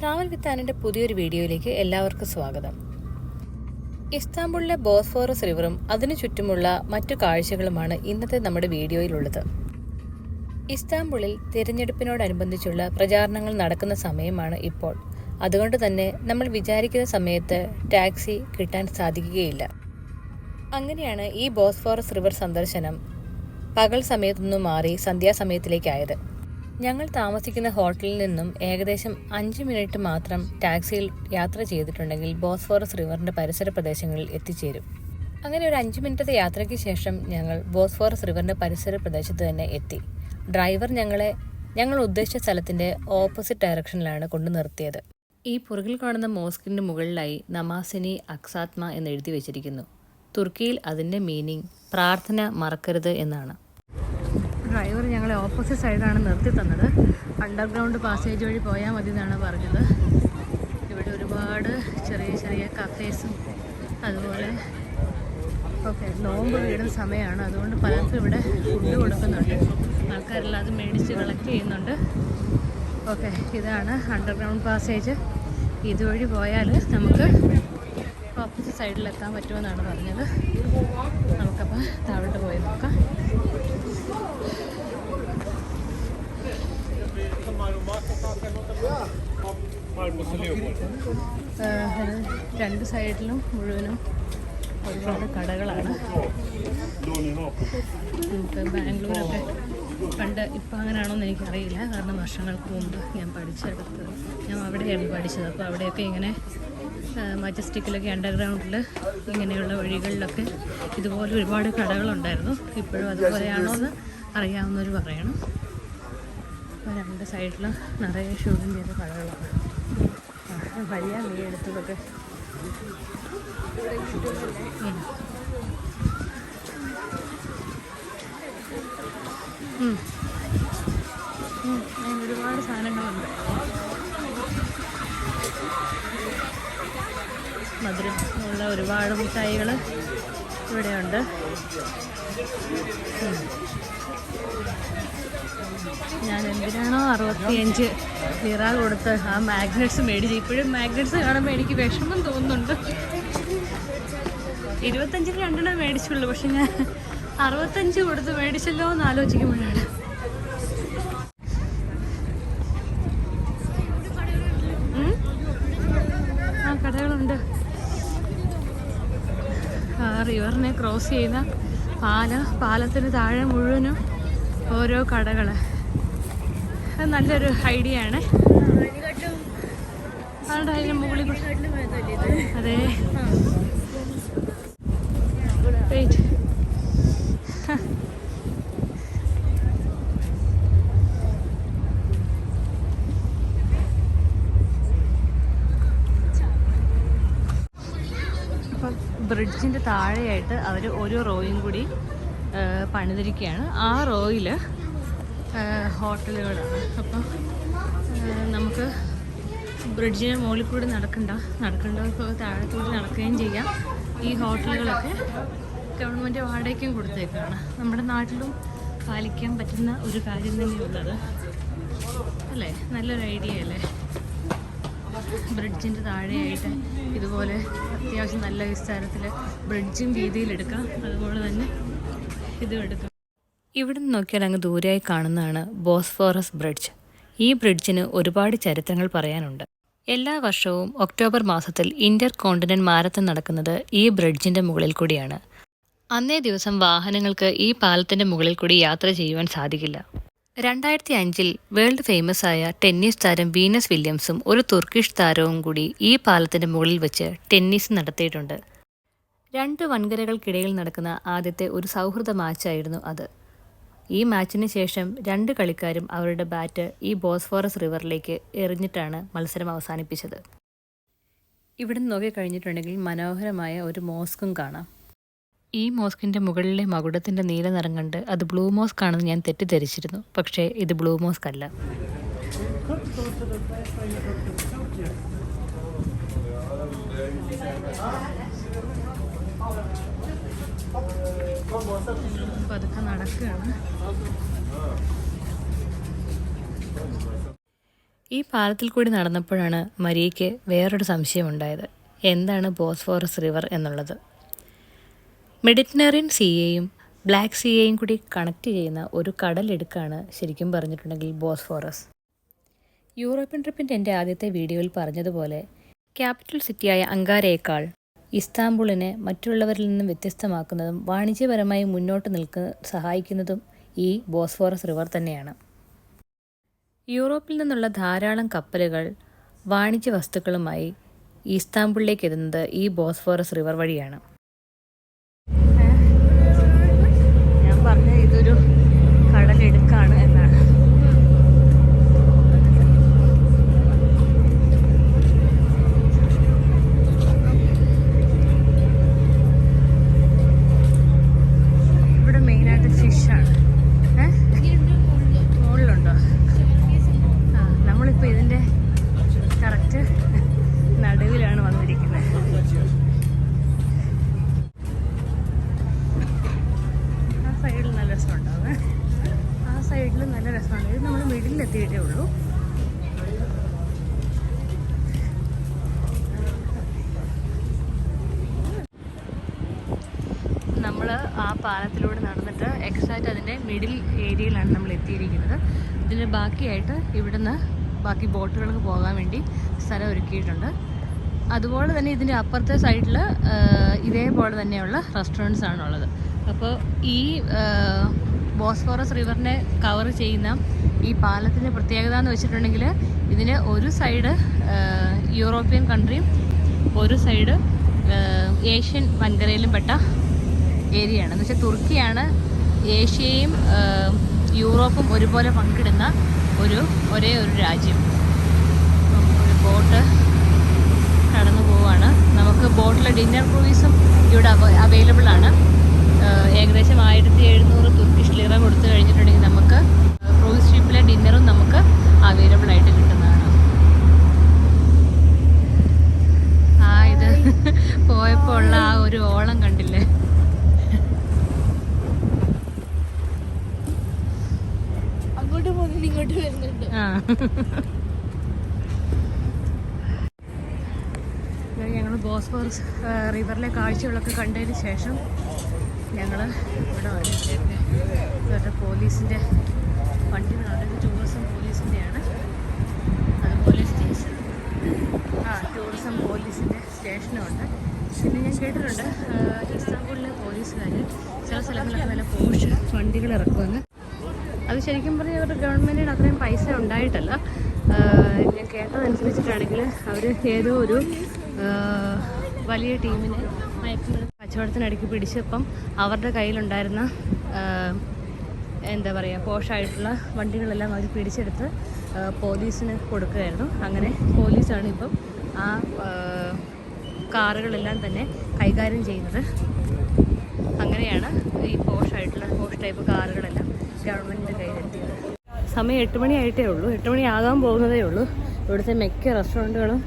Travel with ആനിൻ്റെ പുതിയൊരു വീഡിയോയിലേക്ക് എല്ലാവർക്കും സ്വാഗതം. ഇസ്താംബുളിലെ ബോസ്ഫോറസ് റിവറും അതിനു ചുറ്റുമുള്ള മറ്റു കാഴ്ചകളുമാണ് ഇന്നത്തെ നമ്മുടെ വീഡിയോയിലുള്ളത്. ഇസ്താംബുളിൽ തിരഞ്ഞെടുപ്പിനോടനുബന്ധിച്ചുള്ള പ്രചാരണങ്ങൾ നടക്കുന്ന സമയമാണ് ഇപ്പോൾ. അതുകൊണ്ട് തന്നെ നമ്മൾ വിചാരിക്കുന്ന സമയത്ത് ടാക്സി കിട്ടാൻ സാധിക്കുകയില്ല. അങ്ങനെയാണ് ഈ ബോസ്ഫോറസ് റിവർ സന്ദർശനം പകൽ സമയത്തുനിന്നും മാറി സന്ധ്യാസമയത്തിലേക്കായത്. ഞങ്ങൾ താമസിക്കുന്ന ഹോട്ടലിൽ നിന്നും ഏകദേശം 5 മിനിറ്റ് മാത്രം ടാക്സിയിൽ യാത്ര ചെയ്തിട്ടുണ്ടെങ്കിൽ ബോസ്ഫോറസ് റിവറിൻ്റെ പരിസര പ്രദേശങ്ങളിൽ എത്തിച്ചേരും. അങ്ങനെ ഒരു 5 മിനിറ്റത്തെ യാത്രയ്ക്ക് ശേഷം ഞങ്ങൾ ബോസ്ഫോറസ് റിവറിൻ്റെ പരിസര പ്രദേശത്ത് തന്നെ എത്തി. ഡ്രൈവർ ഞങ്ങൾ ഉദ്ദേശിച്ച സ്ഥലത്തിൻ്റെ ഓപ്പോസിറ്റ് ഡയറക്ഷനിലാണ് കൊണ്ടു നിർത്തിയത്. ഈ പുറകിൽ കാണുന്ന മോസ്കിൻ്റെ മുകളിലായി നമാസിനി അക്സാത്മ എന്ന് എഴുതി വെച്ചിരിക്കുന്നു. തുർക്കിയിൽ അതിൻ്റെ മീനിങ് പ്രാർത്ഥന മറക്കരുത് എന്നാണ്. ഡ്രൈവർ ഞങ്ങളെ ഓപ്പോസിറ്റ് സൈഡാണ് നിർത്തി തന്നത്. അണ്ടർഗ്രൗണ്ട് പാസേജ് വഴി പോയാൽ മതി എന്നാണ് പറഞ്ഞത്. ഇവിടെ ഒരുപാട് ചെറിയ ചെറിയ കഫേസും അതുപോലെ നോമ്പ് വീടുന്ന സമയമാണ്. അതുകൊണ്ട് പലർക്കും ഇവിടെ ഫുഡ് കൊടുക്കുന്നുണ്ട്. ആൾക്കാരെല്ലാം അത് മേടിച്ച് കളക്ട് ചെയ്യുന്നുണ്ട്. ഇതാണ് അണ്ടർഗ്രൗണ്ട് പാസേജ്. ഇതുവഴി പോയാൽ നമുക്ക് ഓപ്പോസിറ്റ് സൈഡിലെത്താൻ പറ്റുമെന്നാണ് പറഞ്ഞത്. നമുക്കപ്പോൾ താഴോട്ട് പോയി നോക്കാം. രണ്ട് സൈഡിലും മുഴുവനും ഒരുപാട് കടകളാണ്. നമുക്ക് ബാംഗ്ലൂരൊക്കെ പണ്ട് ഇപ്പം അങ്ങനെയാണോന്ന് എനിക്കറിയില്ല. കാരണം വർഷങ്ങൾക്ക് മുമ്പ് ഞാൻ അവിടെയാണ് പഠിച്ചത്. അപ്പോൾ അവിടെയൊക്കെ ഇങ്ങനെ മജസ്റ്റിക്കിലൊക്കെ അണ്ടർഗ്രൗണ്ടിൽ ഇങ്ങനെയുള്ള വഴികളിലൊക്കെ ഇതുപോലെ ഒരുപാട് കടകളുണ്ടായിരുന്നു. ഇപ്പോഴും അതുപോലെയാണോ എന്ന് അറിയാവുന്നവർ പറയണം. രണ്ട് സൈഡിലും നിറയെ ഷൂട്ടിംഗ് ചെയ്ത കടകളാണ്. വലിയ മീൻ എടുത്തതൊക്കെ ഒരുപാട് സാധനങ്ങളുണ്ട്. മധുരമുള്ള ഒരുപാട് മിഠായികൾ ഇവിടെയുണ്ട്. ഞാൻ എന്തിനാണോ 65 ലിറ കൊടുത്ത് ആ മാഗ്നറ്റ്സ് മേടിച്ച്. ഇപ്പോഴും മാഗ്നറ്റ്സ് കാണുമ്പോൾ എനിക്ക് വിഷമം തോന്നുന്നുണ്ട്. 25 രണ്ടെണ്ണം മേടിച്ചുള്ളൂ. പക്ഷെ ഞാൻ 65 കൊടുത്ത് മേടിച്ചല്ലോ എന്ന് ആലോചിക്കുമ്പോഴാണ്. ആ കടകളുണ്ട്. റിവറിനെ ക്രോസ് ചെയ്യുന്ന പാലത്തിന് താഴെ മുഴുവനും ഓരോ കടകൾ. അത് നല്ലൊരു ഐഡിയ ആണ്. അതിന് മുകളിൽ അതെ വെയിറ്റ്. അപ്പം ബ്രിഡ്ജിൻ്റെ താഴെയായിട്ട് അവർ ഓരോ റോയും കൂടി പണിതിരിക്കുകയാണ്. ആ റോയിൽ ഹോട്ടലുകളാണ്. അപ്പം നമുക്ക് ബ്രിഡ്ജിന് മുകളിൽ കൂടി നടക്കേണ്ടവർക്ക് താഴെക്കൂടി നടക്കുകയും ചെയ്യാം. ഈ ഹോട്ടലുകളൊക്കെ ഗവൺമെൻറ് വാടകയ്ക്കും കൊടുത്തേക്കാണ്. നമ്മുടെ നാട്ടിലും പാലിക്കാൻ പറ്റുന്ന ഒരു കാര്യം തന്നെയുള്ളത് അല്ലേ? നല്ലൊരു ഐഡിയ അല്ലേ? ബ്രിഡ്ജിൻ്റെ താഴെയായിട്ട് ഇതുപോലെ അത്യാവശ്യം നല്ല വിസ്താരത്തിൽ ബ്രിഡ്ജും വീതിയിലെടുക്കാം. അതുപോലെ തന്നെ ഇതും എടുക്കാം. ഇവിടെ നിന്ന് നോക്കിയാൽ അങ്ങ് ദൂരെയായി കാണുന്നതാണ് ബോസ്ഫോറസ് ബ്രിഡ്ജ്. ഈ ബ്രിഡ്ജിന് ഒരുപാട് ചരിത്രങ്ങൾ പറയാനുണ്ട്. എല്ലാ വർഷവും ഒക്ടോബർ മാസത്തിൽ ഇന്റർ കോണ്ടിനെൻ്റ് മാരത്തൺ നടക്കുന്നത് ഈ ബ്രിഡ്ജിൻ്റെ മുകളിൽ കൂടിയാണ്. അന്നേ ദിവസം വാഹനങ്ങൾക്ക് ഈ പാലത്തിൻ്റെ മുകളിൽ കൂടി യാത്ര ചെയ്യുവാൻ സാധിക്കില്ല. 2005 വേൾഡ് ഫേമസ് ആയ ടെന്നീസ് താരം വീനസ് വില്യംസും ഒരു തുർക്കിഷ് താരവും കൂടി ഈ പാലത്തിൻ്റെ മുകളിൽ വെച്ച് ടെന്നീസ് നടത്തിയിട്ടുണ്ട്. 2 വൻകരകൾക്കിടയിൽ നടക്കുന്ന ആദ്യത്തെ ഒരു സൗഹൃദ മാച്ചായിരുന്നു അത്. ഈ മാച്ചിന് ശേഷം 2 കളിക്കാരും അവരുടെ ബാറ്റ് ഈ ബോസ്ഫോറസ് റിവറിലേക്ക് എറിഞ്ഞിട്ടാണ് മത്സരം അവസാനിപ്പിച്ചത്. ഇവിടെ നോക്കിക്കഴിഞ്ഞിട്ടുണ്ടെങ്കിൽ മനോഹരമായ ഒരു മോസ്കും കാണാം. ഈ മോസ്കിൻ്റെ മുകളിലെ മകുടത്തിൻ്റെ നീല നിറം കണ്ട് അത് ബ്ലൂ മോസ്ക് ആണെന്ന് ഞാൻ തെറ്റിദ്ധരിച്ചിരുന്നു. പക്ഷേ ഇത് ബ്ലൂ മോസ്ക് അല്ല. പതുക്കെ നടക്കുകയാണ്. ഈ പാലത്തിൽ കൂടി നടന്നപ്പോഴാണ് മരിയയ്ക്ക് വേറൊരു സംശയമുണ്ടായത്. എന്താണ് ബോസ്ഫോറസ് റിവർ എന്നുള്ളത്. മെഡിറ്ററേനിയൻ സീയെയും ബ്ലാക്ക് സീയെയും കൂടി കണക്ട് ചെയ്യുന്ന ഒരു കടലിടുക്കാണ് ശരിക്കും പറഞ്ഞിട്ടുണ്ടെങ്കിൽ ബോസ്ഫോറസ്. യൂറോപ്യൻ ട്രിപ്പിൻ്റെ എൻ്റെ ആദ്യത്തെ വീഡിയോയിൽ പറഞ്ഞതുപോലെ ക്യാപിറ്റൽ സിറ്റിയായ അങ്കാരയേക്കാൾ ഇസ്താംബുളിനെ മറ്റുള്ളവരിൽ നിന്നും വ്യത്യസ്തമാക്കുന്നതും വാണിജ്യപരമായി മുന്നോട്ട് സഹായിക്കുന്നതും ഈ ബോസ്ഫോറസ് റിവർ തന്നെയാണ്. യൂറോപ്പിൽ നിന്നുള്ള ധാരാളം കപ്പലുകൾ വാണിജ്യ വസ്തുക്കളുമായി ഇസ്താംബുളിലേക്ക് എത്തുന്നത് ഈ ബോസ്ഫോറസ് റിവർ വഴിയാണ്. ഞാൻ പറഞ്ഞ ഇതൊരു കടലിടുക്കാണ് എന്നാണ്. ഇവിടെ മെയിനായിട്ട് ഫിഷാണ്. മുകളിലുണ്ടോ? നമ്മളിപ്പോൾ ഇതിൻ്റെ കറക്റ്റ് നടുവിലാണ് വന്നിരിക്കുന്നത്. ആ സൈഡിൽ നല്ല രസമുണ്ടാവും. ആ സൈഡിൽ നല്ല രസമുണ്ട്. ഇത് നമ്മൾ മിഡിലെത്തിയിട്ടേ ഉള്ളൂ. നമ്മൾ ആ പാലത്തിലൂടെ നടന്നിട്ട് എക്സാക്റ്റ് അതിൻ്റെ മിഡിൽ ഏരിയയിലാണ് നമ്മൾ എത്തിയിരിക്കുന്നത്. ഇതിന് ബാക്കിയായിട്ട് ഇവിടുന്ന് ബാക്കി ബോട്ടുകൾക്ക് പോകാൻ വേണ്ടി സ്ഥലം ഒരുക്കിയിട്ടുണ്ട്. അതുപോലെ തന്നെ ഇതിൻ്റെ അപ്പുറത്തെ സൈഡിൽ ഇതേപോലെ തന്നെയുള്ള റെസ്റ്റോറൻറ്റ്സ് ആണുള്ളത്. അപ്പോൾ ഈ ബോസ്ഫോറസ് റിവറിനെ കവർ ചെയ്യുന്ന ഈ പാലത്തിൻ്റെ പ്രത്യേകത എന്ന് വെച്ചിട്ടുണ്ടെങ്കിൽ ഇതിന് ഒരു സൈഡ് യൂറോപ്യൻ കൺട്രിയും ഒരു സൈഡ് ഏഷ്യൻ വൻകരയിലും പെട്ട ഏരിയയാണ്. എന്ന് വെച്ചാൽ തുർക്കിയാണ് ഏഷ്യയും യൂറോപ്പും ഒരുപോലെ പങ്കിടുന്ന ഒരേ ഒരു രാജ്യം. ഒരു ബോട്ട് കടന്നു പോവുകയാണ്. നമുക്ക് ബോട്ടിൽ ഡിന്നർ ക്രൂയിസും ഇവിടെ അവൈലബിൾ ആണ്. ഏകദേശം 1700 തുർക്കിഷ് ലിറ കൊടുത്തു കഴിഞ്ഞിട്ടുണ്ടെങ്കിൽ നമുക്ക് ക്രൂയിസ് ഷിപ്പിലെ ഡിന്നറും നമുക്ക് അവൈലബിൾ ആയിട്ട് കിട്ടുന്നതാണ്. ഇത് പോയപ്പോൾ ഉള്ള ആ ഒരു ഓളം കണ്ടില്ലേ? ഇങ്ങോട്ട് വരുന്നുണ്ട്. ഞങ്ങൾ ബോസ്ഫോറസ് റിവറിലെ കാഴ്ചകളൊക്കെ കണ്ടതിന് ശേഷം ഞങ്ങൾ ഇവിടെ വന്നിട്ട് പോലീസിൻ്റെ വണ്ടികളാണ്. ടൂറിസം പോലീസിൻ്റെയാണ്. അതുപോലെ സ്റ്റേഷൻ ടൂറിസം പോലീസിൻ്റെ സ്റ്റേഷനുമുണ്ട്. പിന്നെ ഞാൻ കേട്ടിട്ടുണ്ട് ഇസ്താംബുളിലെ പോലീസുകാർ ചില സ്ഥലങ്ങളിലൊക്കെ നല്ല പോഷ് വണ്ടികൾ ഇറക്കുമെന്ന്. അത് ശരിക്കും പറഞ്ഞാൽ അവരുടെ ഗവൺമെൻറ്റിന് അത്രയും പൈസ ഉണ്ടായിട്ടല്ല. ഞാൻ കേട്ടതനുസരിച്ചിട്ടാണെങ്കിൽ അവർ ഏതോ ഒരു വലിയ ടീമിനെ മയക്കുമരുന്ന് കച്ചവടത്തിനിടയ്ക്ക് പിടിച്ചപ്പം അവരുടെ കയ്യിലുണ്ടായിരുന്ന എന്താ പറയുക പോഷായിട്ടുള്ള വണ്ടികളെല്ലാം അവർ പിടിച്ചെടുത്ത് പോലീസിന് കൊടുക്കുകയായിരുന്നു. അങ്ങനെ പോലീസാണ് ഇപ്പം ആ കാറുകളെല്ലാം തന്നെ കൈകാര്യം ചെയ്യുന്നത്. അങ്ങനെയാണ് ഈ പോഷ് ടൈപ്പ് കാറുകളെല്ലാം ഗവൺമെൻറ്റിൻ്റെ കയ്യിലെത്തിയത്. സമയം 8 മണി ആയിട്ടേ ഉള്ളൂ. 8 മണി ആകാൻ പോകുന്നതേ ഉള്ളൂ. ഇവിടുത്തെ മിക്ക റെസ്റ്റോറൻറ്റുകളും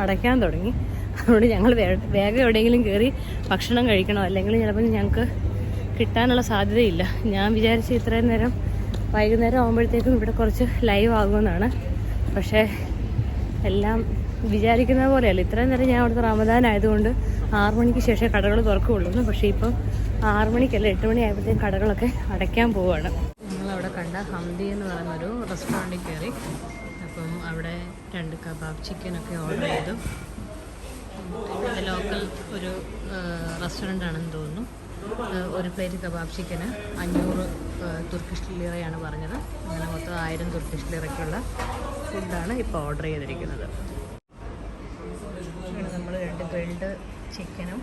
അടയ്ക്കാൻ തുടങ്ങി. അതുകൊണ്ട് ഞങ്ങൾ വേഗം എവിടെയെങ്കിലും കയറി ഭക്ഷണം കഴിക്കണം. അല്ലെങ്കിൽ ചിലപ്പോൾ ഞങ്ങൾക്ക് കിട്ടാനുള്ള സാധ്യതയില്ല. ഞാൻ വിചാരിച്ച് ഇത്രയും നേരം വൈകുന്നേരം ആകുമ്പോഴത്തേക്കും ഇവിടെ കുറച്ച് ലൈവ് ആകുമെന്നാണ്. പക്ഷേ എല്ലാം വിചാരിക്കുന്ന പോലെയല്ല. ഇത്രയും നേരം ഞാൻ അവിടുത്തെ റമദാൻ ആയതുകൊണ്ട് 6 മണിക്ക് ശേഷം കടകൾ തുറക്കുകയുള്ളൂ. പക്ഷേ ഇപ്പം 6 മണിക്കല്ല 8 മണി ആയപ്പോഴത്തേക്കും കടകളൊക്കെ അടയ്ക്കാൻ പോവുകയാണ്. ഞങ്ങളവിടെ കണ്ട ഹംദി എന്ന് പറയുന്നൊരു റെസ്റ്റോറൻറ്റിൽ കയറി. അപ്പം അവിടെ 2 കബാബ് ചിക്കനൊക്കെ ഓർഡർ ചെയ്തു. ഇവിടെ ലോക്കൽ ഒരു റെസ്റ്റോറൻ്റ് ആണെന്ന് തോന്നുന്നു. ഒരു പ്ലേറ്റ് കബാബ് ചിക്കന് 500 തുർക്കിഷ് ലിറയാണ് പറഞ്ഞത്. അങ്ങനെ മൊത്തം 1000 തുർക്കിഷ് ലിറയ്ക്കുള്ള ഫുഡാണ് ഇപ്പോൾ ഓർഡർ ചെയ്തിരിക്കുന്നത്. ഇവിടെ നമ്മൾ 2 ഗ്രിൽഡ് ചിക്കനും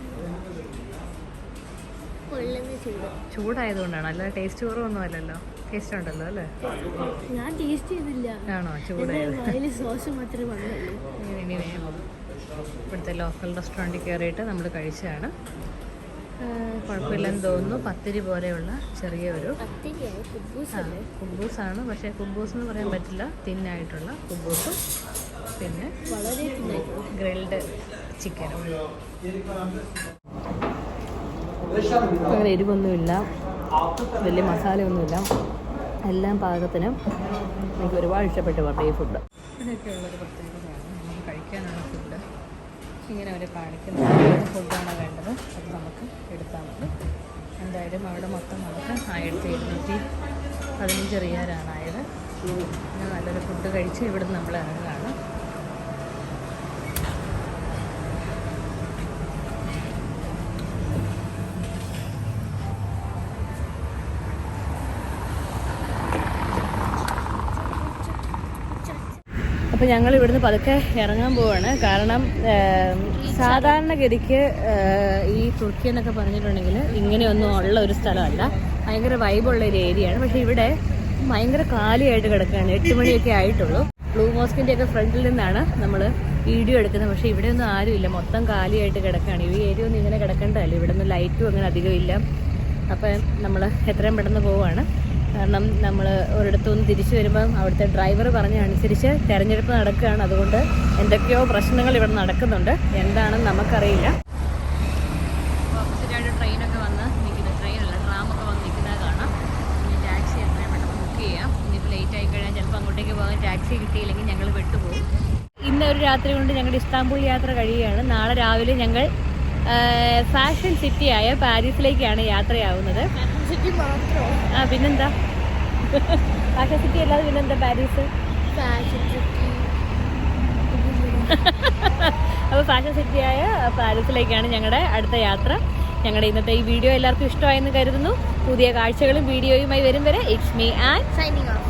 ചൂടായതുകൊണ്ടാണ്, അല്ലാതെ ടേസ്റ്റ് കുറവൊന്നും അല്ലല്ലോ. ടേസ്റ്റ് ഉണ്ടല്ലോ അല്ലേ? ഞാൻ ടേസ്റ്റ് ചെയ്തില്ല. ആണോ? ചൂടായത് സോസ് മാത്രമേ ഇനി ഇവിടുത്തെ ലോക്കൽ റെസ്റ്റോറൻറ്റിൽ കയറിയിട്ട് നമ്മൾ കഴിച്ചതാണ്. കുഴപ്പമില്ലെന്ന് തോന്നുന്നു. പത്തിരി പോലെയുള്ള ചെറിയൊരു കുബൂസാണ്. പക്ഷേ കുബൂസ് എന്ന് പറയാൻ പറ്റില്ല. തിന്നായിട്ടുള്ള കുബൂസും പിന്നെ ഗ്രിൽഡ് ചിക്കനും. അങ്ങനെ എരിവൊന്നുമില്ല, വലിയ മസാലയൊന്നുമില്ല, എല്ലാം പാകത്തിന്. എനിക്ക് ഒരുപാട് ഇഷ്ടപ്പെട്ടു പറഞ്ഞു ഈ ഫുഡ്. ഇവിടെയൊക്കെ ഉള്ളൊരു പ്രത്യേകതയാണ് നമുക്ക് കഴിക്കാനുള്ള ഫുഡ് ഇങ്ങനെ അവർ കാണിക്കുന്നത് ഫുഡാണ് വേണ്ടത്, അത് നമുക്ക് എടുത്താൽ മതി. എന്തായാലും അവിടെ മൊത്തം നമുക്ക് 1715 റിയാലാണ് ആയത്. പിന്നെ നല്ലൊരു ഫുഡ് കഴിച്ച് ഇവിടെ നിന്ന് നമ്മൾ ഇറങ്ങുകയാണ്. അപ്പോൾ ഞങ്ങൾ ഇവിടുന്ന് പതുക്കെ ഇറങ്ങാൻ പോവാണ്. കാരണം സാധാരണഗതിക്ക് ഈ തുർക്കി എന്നൊക്കെ പറഞ്ഞിട്ടുണ്ടെങ്കിൽ ഇങ്ങനെയൊന്നും ഉള്ള ഒരു സ്ഥലമല്ല, ഭയങ്കര വൈബുള്ള ഒരു ഏരിയയാണ്. പക്ഷേ ഇവിടെ ഭയങ്കര കാലിയായിട്ട് കിടക്കുകയാണ്. 8 മണിയൊക്കെ ആയിട്ടുള്ളൂ. ബ്ലൂ മോസ്കിൻ്റെയൊക്കെ ഫ്രണ്ടിൽ നിന്നാണ് നമ്മൾ വീഡിയോ എടുക്കുന്നത്. പക്ഷേ ഇവിടെയൊന്നും ആരുമില്ല, മൊത്തം കാലിയായിട്ട് കിടക്കുകയാണ്. ഈ ഏരിയ ഒന്നും ഇങ്ങനെ കിടക്കേണ്ടതല്ല, ഇവിടെ നിന്ന് ലൈറ്റും അങ്ങനെ അധികം ഇല്ല. അപ്പം നമ്മൾ എത്രയും പെട്ടെന്ന് പോവുകയാണ്. കാരണം നമ്മൾ ഒരിടത്തുനിന്ന് തിരിച്ചു വരുമ്പം അവിടുത്തെ ഡ്രൈവർ പറഞ്ഞ അനുസരിച്ച് തെരഞ്ഞെടുപ്പ് നടക്കുകയാണ്. അതുകൊണ്ട് എന്തൊക്കെയോ പ്രശ്നങ്ങൾ ഇവിടെ നടക്കുന്നുണ്ട്, എന്താണെന്ന് നമുക്കറിയില്ല. ഓപ്പോസിറ്റായിട്ട് ട്രെയിനൊക്കെ വന്ന് നിൽക്കുന്നത്, ട്രെയിനല്ല ട്രാമൊക്കെ വന്ന് നിൽക്കുന്നത് കാണാം. ഇനി ടാക്സി എത്രയും പെട്ടെന്ന് ബുക്ക് ചെയ്യാം. ഇനിയിപ്പോൾ ലേറ്റ് ആയി കഴിഞ്ഞാൽ ചിലപ്പോൾ അങ്ങോട്ടേക്ക് പോകാൻ ടാക്സി കിട്ടിയില്ലെങ്കിൽ ഞങ്ങൾ പെട്ടുപോകും. ഇന്നൊരു രാത്രി കൊണ്ട് ഞങ്ങളുടെ ഇസ്താംബുൾ യാത്ര കഴിയുകയാണ്. നാളെ രാവിലെ ഞങ്ങൾ ഫാഷൻ സിറ്റിയായ പാരീസിലേക്കാണ് യാത്രയാവുന്നത്. പിന്നെന്താ ഫാഷൻ സിറ്റി അല്ലാതെ പിന്നെന്താ പാരീസ്? അപ്പോൾ ഫാഷൻ സിറ്റിയായ പാരീസിലേക്കാണ് ഞങ്ങളുടെ അടുത്ത യാത്ര. ഞങ്ങളുടെ ഇന്നത്തെ ഈ വീഡിയോ എല്ലാവർക്കും ഇഷ്ടമായെന്ന് കരുതുന്നു. പുതിയ കാഴ്ചകളും വീഡിയോയുമായി വരും വരെ it's me and signing off.